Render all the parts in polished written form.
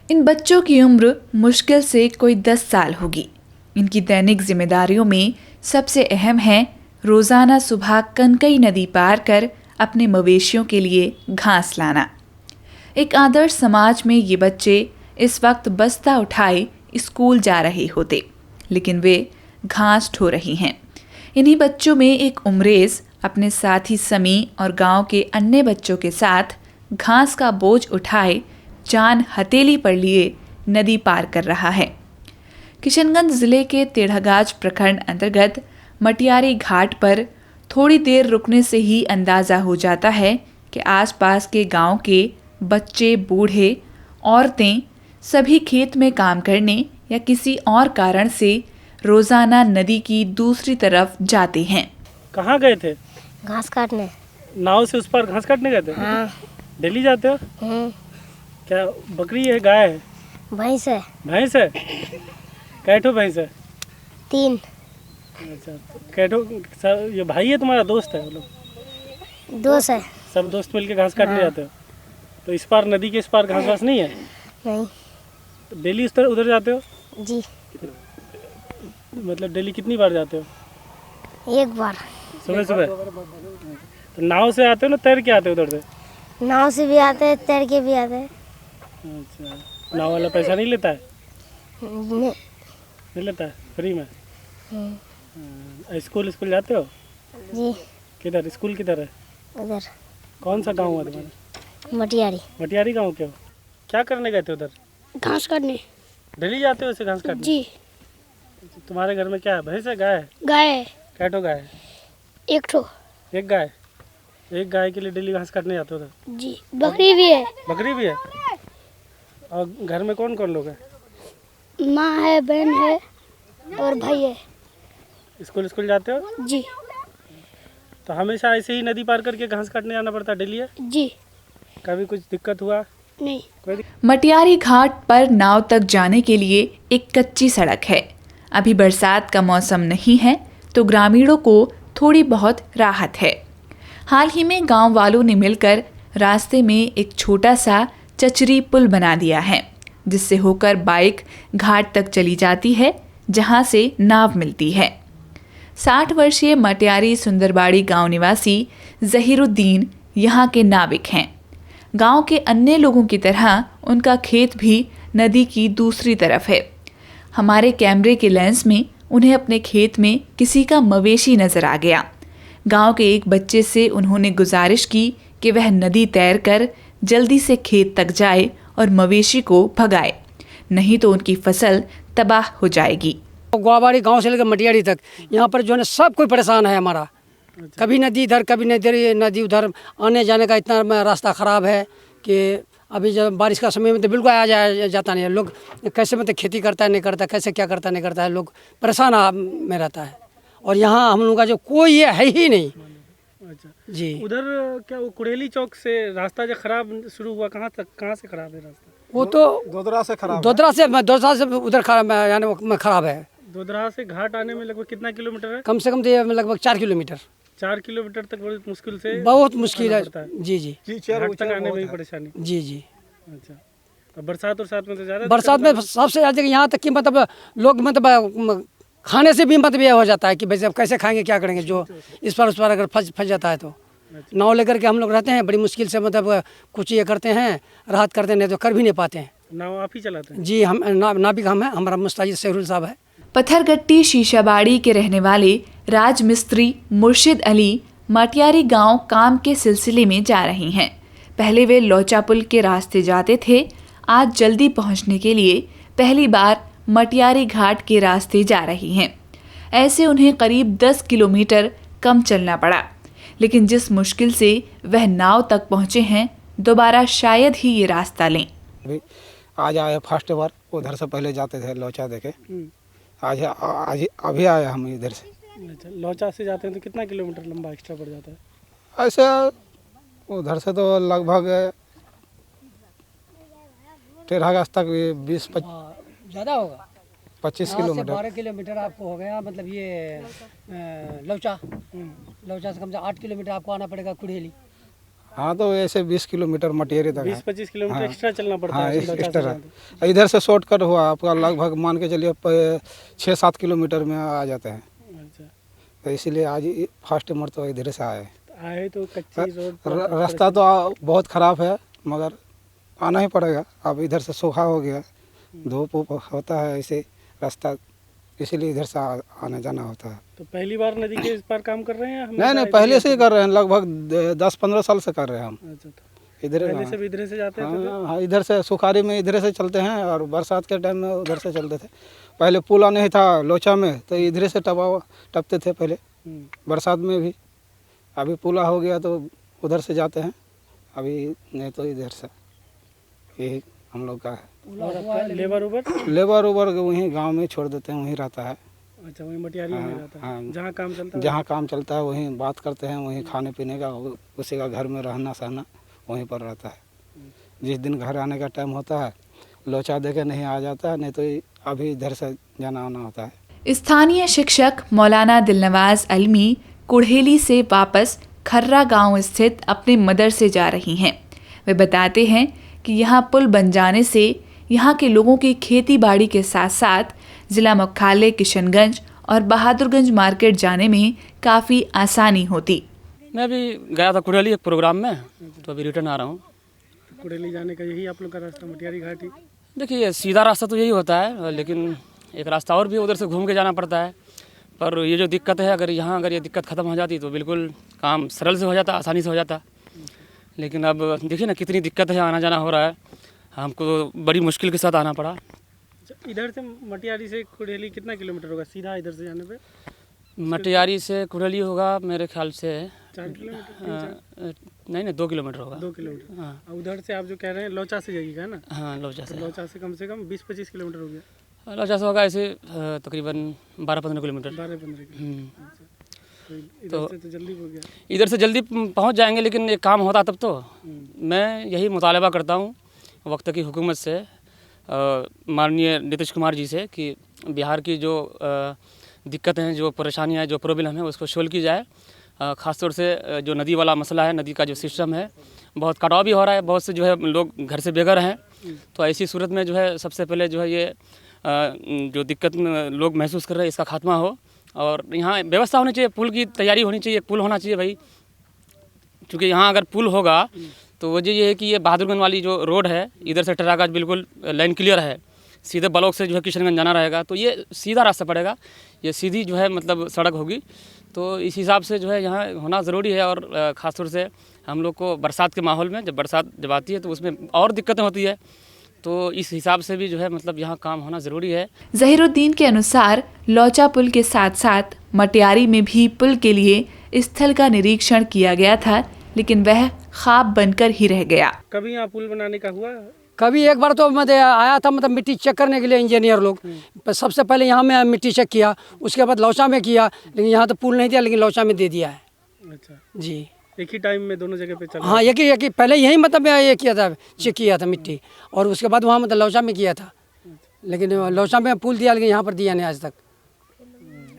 इन बच्चों की उम्र मुश्किल से कोई 10 साल होगी। इनकी दैनिक जिम्मेदारियों में सबसे अहम है रोजाना सुबह कनकई नदी पार कर अपने मवेशियों के लिए घास लाना। एक आदर्श समाज में ये बच्चे इस वक्त बस्ता उठाए स्कूल जा रहे होते, लेकिन वे घास ढो रही हैं। इन्हीं बच्चों में एक उमरेज अपने साथी समी और गांव के अन्य बच्चों के साथ घास का बोझ उठाए जान हथेली पर लिए नदी पार कर रहा है। किशनगंज जिले के तेढ़ागाज प्रखंड अंतर्गत मटियारी घाट पर थोड़ी देर रुकने से ही अंदाजा हो जाता है कि आसपास के गांव के बच्चे, बूढ़े, औरतें सभी खेत में काम करने या किसी और कारण से रोजाना नदी की दूसरी तरफ जाते हैं। कहाँ गए थे? घास काटने। नाव से उस पार घास काटने गए थे? हाँ। डेली जाते हो? क्या बकरी है, गाय है? भैंस है। भैंस है? कैठो भैंस है? 3। अच्छा, कैठो ये भाई है तुम्हारा, दोस्त है वो लोग? दोस्त है। सब दोस्त मिलके घास काटने जाते हो? तो इस पार नदी के इस पार घास वास नहीं है? नहीं। तो डेली उस तरह उधर जाते हो? जी। मतलब डेली कितनी बार जाते हो? एक बार। सुबह सुबह? तो नाव से आते हो ना तैर के आते हो उधर से? नाव से भी आते हैं, तैर के भी आते हैं। अच्छा, नाव वाला पैसा नहीं लेता है? नहीं। नहीं लेता है, फ्री में? स्कूल जाते हो? जी। किधर स्कूल किधर है? उधर। कौन सा गांव है तुम्हारा? मटियारी। मटियारी गांव के हो? क्या करने गए थे उधर? घास काटने। डेली जाते हो ऐसे घास काटने? जी। तुम्हारे घर में क्या है, भैंस है, गाय है? गाय है। क्या ठो गाय है? एक ठो। एक गाय? एक गाय के लिए डेली घास काटने जाते हो उधर? जी। बकरी भी है। बकरी भी है? और घर में कौन कौन लोग हैं? माँ है, बहन है और भाई है। स्कूल जाते हो? जी। तो हमेशा ऐसे ही नदी पार करके घास काटने जाना पड़ता है डेली है? जी। कभी कुछ दिक्कत हुआ? नहीं। कोई मटियारी घाट पर नाव तक जाने के लिए एक कच्ची सड़क है। अभी बरसात का मौसम नहीं है तो ग्रामीणों को थोड़ी बहुत राहत है। हाल ही में गांव वालों ने मिलकर रास्ते में एक छोटा सा चचरी पुल बना दिया है, जिससे होकर बाइक घाट तक चली जाती है, जहां से नाव मिलती है। 60 वर्षीय मटियारी सुंदरबाड़ी गांव निवासी जहीरुद्दीन यहाँ के नाविक हैं। गांव के अन्य लोगों की तरह उनका खेत भी नदी की दूसरी तरफ है। हमारे कैमरे के लेंस में उन्हें अपने खेत में किसी का मवेशी नजर आ गया। गांव के एक बच्चे से उन्होंने गुजारिश की कि वह नदी तैर कर जल्दी से खेत तक जाए और मवेशी को भगाए, नहीं तो उनकी फसल तबाह हो जाएगी। गोवाबाड़ी गांव से लेकर मटियारी तक यहाँ पर जो है सब कोई परेशान है हमारा। कभी नदी इधर, कभी नदी उधर, आने जाने का इतना रास्ता ख़राब है कि अभी जब बारिश का समय में तो बिल्कुल आया जाता नहीं है। लोग कैसे मतलब खेती करता है, नहीं करता, कैसे क्या करता नहीं करता है, लोग परेशान में रहता है। और यहाँ हम लोग का जो कोई ये है ही नहीं। अच्छा जी। उधर क्या वो कुड़ेली चौक से रास्ता जो खराब शुरू हुआ, कहाँ से खराब है रास्ता? वो तो दोदरा से खराब दोदरा से उधर खराब है। दोदरा से घाट आने में लगभग कितना किलोमीटर है? कम से कम तो लगभग 4 किलोमीटर। 4 किलोमीटर तक बहुत मुश्किल से, बहुत मुश्किल है। जी जी। घाट तक आने में भी परेशानी। जी जी। अच्छा, और बरसात में तो ज़्यादा? बरसात में सबसे ज़्यादा यहाँ तक कि मतलब लोग मतलब खाने से भी मतलब ये हो जाता है कि भाई अब कैसे खाएंगे, क्या करेंगे, जो इस पर उस पर अगर फंस जाता है तो। नाव लेकर के हम लोग रहते हैं, बड़ी मुश्किल से मतलब कुछ ये करते हैं, राहत करते हैं, नहीं तो कर भी नहीं पाते हैं। नाव आप ही चलाते हैं? जी, हम नाविक हम हैं, हमारा मुस्ताजिद सहरुल साहब है। पत्थरगट्टी शीशाबाड़ी के रहने वाले राजमिस्त्री मुर्शिद अली मटियारी गांव काम के सिलसिले में जा रही हैं। पहले वे लोचा पुल के रास्ते जाते थे। आज जल्दी पहुंचने के लिए पहली बार मटियारी घाट के रास्ते जा रही हैं। ऐसे उन्हें करीब 10 किलोमीटर कम चलना पड़ा, लेकिन जिस मुश्किल से वह नाव तक पहुंचे हैं, दोबारा शायद ही ये रास्ता लें। आज आए फर्स्ट बार, उधर से पहले जाते थे लोचा देखे। आज अभी आए हम इधर से। अच्छा, लोचा से जाते हैं तो कितना किलोमीटर लंबा एक्स्ट्रा पड़ जाता है? ऐसे उधर से तो लगभग तेढ़ागाज तक 20-25 ज़्यादा होगा, 25 किलोमीटर। 12 किलोमीटर आपको हो गया। मतलब ये लौचा से कम से 8 किलोमीटर आपको आना पड़ेगा कुड़ेली। हाँ तो ऐसे 20 किलोमीटर मटियरी तक है। 20-25 किलोमीटर हाँ। एक्स्ट्रा चलना पड़ता हाँ है लौचा से एक्स्ट्रा जाने है। इधर से शॉर्टकट हुआ आपका लगभग मान के चलिए 6-7 किलोमीटर में आ जाते हैं। तक। अच्छा, तो इसीलिए आज फर्स्ट मर तो इधर से आए। आए तो कच्ची रोड रास्ता तो बहुत ख़राब है मगर आना ही पड़ेगा। अब इधर से सूखा हो गया, धूप वूप होता है, ऐसे रास्ता इसीलिए इधर से आना जाना होता है। तो पहली बार नदी के इस पार काम कर रहे हैं या नहीं हमेशा नहीं इधर पहले ही से ही कर रहे हैं, लगभग 10-15 साल से कर रहे हैं हम अच्छा, तो इधर। पहले से भी इधर से जाते थे हाँ हाँ, इधर से सुखारी में इधर से चलते हैं और बरसात के टाइम में उधर से चलते थे। पहले पुल नहीं था लोचा में तो इधर से टपते थे पहले बरसात में भी। अभी पुला हो गया तो उधर से जाते हैं, अभी नहीं तो इधर से। यही हम लोग का है। और आपका लेबर उबर वहीं गांव में छोड़ देते हैं, वहीं रहता है। अच्छा, वही मटियारी में हाँ, रहता है हाँ। जहाँ काम चलता है। जहाँ काम चलता है वहीं बात करते हैं, वहीं खाने पीने का उसी का घर में रहना सहना वहीं पर रहता है। जिस दिन घर आने का टाइम होता है लोचा दे के नहीं आ जाता है, नहीं तो अभी इधर से जाना आना होता है। स्थानीय शिक्षक मौलाना दिलनवाज अलमी कुढ़ेली से वापस खर्रा गांव स्थित अपने मदरसे जा रही हैं। वे बताते हैं कि यहाँ पुल बन जाने से यहाँ के लोगों की खेती बाड़ी के साथ साथ जिला मुख्यालय किशनगंज और बहादुरगंज मार्केट जाने में काफ़ी आसानी होती। मैं अभी गया था कुड़ेली एक प्रोग्राम में, तो अभी रिटर्न आ रहा हूँ। कुड़ेली जाने का यही आप लोग का रास्ता मटियारी घाटी। देखिए सीधा रास्ता तो यही होता है, लेकिन एक रास्ता और भी उधर से घूम के जाना पड़ता है। पर ये जो दिक्कत है, अगर ये दिक्कत ख़त्म हो जाती तो बिल्कुल काम सरल से हो जाता, आसानी से हो जाता। लेकिन अब देखिए ना कितनी दिक्कत है, आना जाना हो रहा है, हमको बड़ी मुश्किल के साथ आना पड़ा। अच्छा, इधर से मटियारी से कुड़ेली कितना किलोमीटर होगा सीधा इधर से जाने पे? मटियारी से कुड़ेली होगा मेरे ख्याल से 4 किलोमीटर? नहीं 2 किलोमीटर होगा। 2 किलोमीटर। हाँ और उधर से आप जो कह रहे हैं लोचा से जाइएगा ना? हाँ लोचा से। लोचा से कम 20-25 किलोमीटर हो गया। लोचा से होगा ऐसे तकरीबन 12-15 किलोमीटर। 12-15 किलोमीटर। तो इधर से तो जल्दी हो गया। इधर से जल्दी पहुंच जाएंगे, लेकिन एक काम होता तब तो। मैं यही मुतालबा करता हूं वक्त की हुकूमत से, माननीय नीतीश कुमार जी से, कि बिहार की जो दिक्कतें हैं, जो परेशानियां हैं, जो प्रॉब्लम है उसको सोल्व की जाए। ख़ासतौर से जो नदी वाला मसला है, नदी का जो सिस्टम है, बहुत कटाव भी हो रहा है, बहुत से जो है लोग घर से बेघर हैं। तो ऐसी सूरत में जो है सबसे पहले जो है ये जो दिक्कत लोग महसूस कर रहे हैं इसका खात्मा हो, और यहाँ व्यवस्था होनी चाहिए, पुल की तैयारी होनी चाहिए, पुल होना चाहिए भाई। क्योंकि यहाँ अगर पुल होगा तो वजह ये है कि ये बहादुरगंज वाली जो रोड है, इधर से टेरागाज बिल्कुल लाइन क्लियर है, सीधे ब्लॉक से जो है किशनगंज जाना रहेगा, तो ये सीधा रास्ता पड़ेगा, ये सीधी जो है मतलब सड़क होगी। तो इस हिसाब से जो है यहाँ होना ज़रूरी है। और ख़ासतौर से हम लोग को बरसात के माहौल में, जब बरसात जब आती है तो उसमें और दिक्कतें होती है, तो इस हिसाब से भी जो है मतलब यहाँ काम होना ज़रूरी है। ज़हीरुद्दीन के अनुसार लोचा पुल के साथ साथ मटियारी में भी पुल के लिए स्थल का निरीक्षण किया गया था, लेकिन वह ख्वाब बनकर ही रह गया। कभी यहाँ पुल बनाने का हुआ? कभी एक बार तो मैं आया था, मतलब मिट्टी चेक करने के लिए इंजीनियर लोग। सबसे पहले यहाँ में मिट्टी चेक किया, उसके बाद लौचा में किया, लेकिन यहाँ तो पुल नहीं दिया, लेकिन लौचा में दे दिया है। अच्छा जी, एक ही टाइम में दोनों जगह पे चला? हाँ एक ही पहले यही मतलब ये किया था, चेक किया था मिट्टी, और उसके बाद वहाँ मतलब लौचा में किया था। लेकिन लौचा में पुल दिया, लेकिन यहाँ पर दिया नहीं आज तक।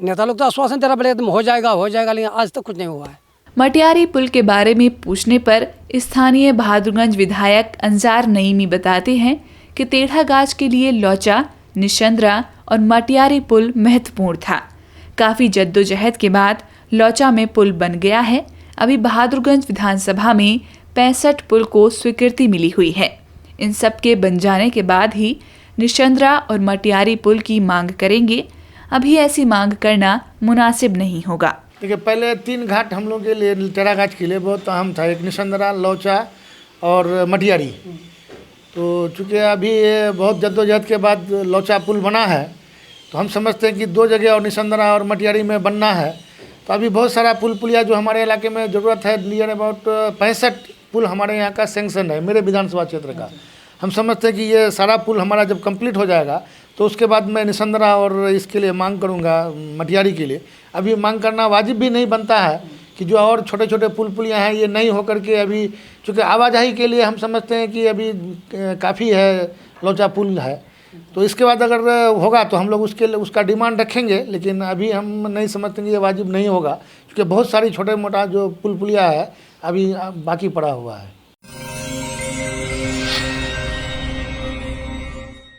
नेता लोग तो आश्वासन दे रहा है हो जाएगा, लेकिन आज तक कुछ नहीं हुआ है। मटियारी पुल के बारे में पूछने पर स्थानीय बहादुरगंज विधायक अंजार नईमी बताते हैं कि टेढ़ागाज के लिए लोचा, निशंद्रा और मटियारी पुल महत्वपूर्ण था। काफ़ी जद्दोजहद के बाद लोचा में पुल बन गया है। अभी बहादुरगंज विधानसभा में 65 पुल को स्वीकृति मिली हुई है। इन सब के बन जाने के बाद ही निशंद्रा और मटियारी पुल की मांग करेंगे। अभी ऐसी मांग करना मुनासिब नहीं होगा। देखिए, पहले 3 घाट हम लोग के लिए, टेरागाज के लिए बहुत अहम था, एक निशंद्रा, लोचा और मटियारी। तो चूँकि अभी ये बहुत जद्दोजहद के बाद लोचा पुल बना है, तो हम समझते हैं कि 2 जगह और निशंद्रा और मटियारी में बनना है। तो अभी बहुत सारा पुल पुलिया जो हमारे इलाके में ज़रूरत है, नियर अबाउट 65 पुल हमारे यहाँ का सेंक्शन है, मेरे विधानसभा क्षेत्र का। हम समझते हैं कि ये सारा पुल हमारा जब कंप्लीट हो जाएगा तो उसके बाद मैं निशंद्रा और इसके लिए मांग करूँगा, मटियारी के लिए। अभी मांग करना वाजिब भी नहीं बनता है कि जो और छोटे छोटे पुल पुलियाँ हैं ये नहीं होकर के, अभी चूँकि आवाजाही के लिए हम समझते हैं कि अभी काफ़ी है, लोचा पुल है। तो इसके बाद अगर होगा तो हम लोग उसका डिमांड रखेंगे, लेकिन अभी हम नहीं समझते कि ये वाजिब नहीं होगा, क्योंकि बहुत सारी छोटे मोटा जो पुल पुलिया है अभी बाकी पड़ा हुआ है।